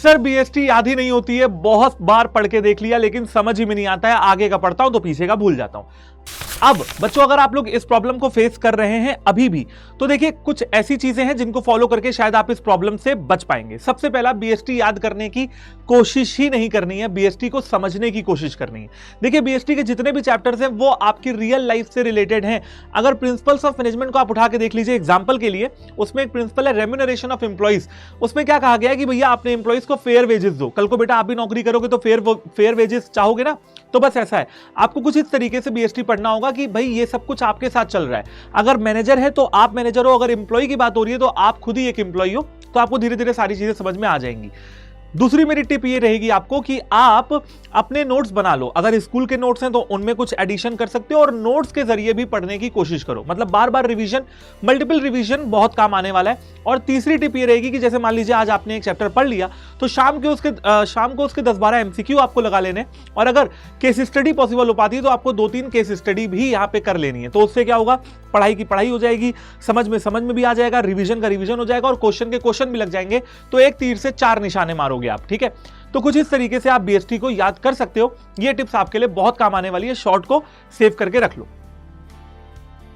Sir BST याद ही नहीं होती है, बहुत बार पढ़ के देख लिया लेकिन समझ ही में नहीं आता है, आगे का पढ़ता हूं तो पीछे का भूल जाता हूं। अब बच्चों अगर आप लोग इस प्रॉब्लम को फेस कर रहे हैं अभी भी, तो देखिए कुछ ऐसी चीजें हैं जिनको फॉलो करके शायद आप इस प्रॉब्लम से बच पाएंगे। सबसे पहला, बीएसटी याद करने की कोशिश ही नहीं करनी है, बीएसटी को समझने की कोशिश करनी है। देखिए बीएसटी के जितने भी चैप्टर्स हैं वो आपकी रियल लाइफ से रिलेटेड हैं। अगर प्रिंसिपल्स ऑफ मैनेजमेंट को आप उठा के देख लीजिए एग्जांपल के लिए, उसमें एक प्रिंसिपल है रेम्यूनरेशन ऑफ एम्प्लॉइज। उसमें क्या कहा गया है कि भैया आपने एम्प्लॉइज को फेयर वेजेस दो। कल को बेटा आप भी नौकरी करोगे तो फेयर वेजेस चाहोगे ना, तो बस ऐसा है। आपको कुछ इस तरीके से बीएसटी पढ़ना होगा कि भाई ये सब कुछ आपके साथ चल रहा है। अगर मैनेजर है तो आप मैनेजर हो, अगर एम्प्लॉय की बात हो रही है तो आप खुद ही एक एम्प्लॉय हो, तो आपको धीरे धीरे सारी चीजें समझ में आ जाएंगी। दूसरी मेरी टिप ये रहेगी आपको कि आप अपने नोट्स बना लो। अगर स्कूल के नोट्स हैं तो उनमें कुछ एडिशन कर सकते हो और नोट्स के जरिए भी पढ़ने की कोशिश करो। मतलब बार बार रिवीजन, मल्टीपल रिवीजन बहुत काम आने वाला है। और तीसरी टिप ये रहेगी कि जैसे मान लीजिए आज आपने एक चैप्टर पढ़ लिया तो शाम को उसके 10-12 एमसीक्यू आपको लगा लेने, और अगर केस स्टडी पॉसिबल हो पाती है तो आपको 2-3 केस स्टडी भी यहाँ पे कर लेनी है। तो उससे क्या होगा, पढ़ाई की पढ़ाई हो जाएगी, समझ में भी आ जाएगा, रिवीजन का रिवीजन हो जाएगा और क्वेश्चन के क्वेश्चन भी लग जाएंगे। तो एक तीर से 4 निशाने मारोगे आप, ठीक है। तो कुछ इस तरीके से आप बीएसटी को याद कर सकते हो। ये टिप्स आपके लिए बहुत काम आने वाली है, शॉर्ट को सेव करके रख लो।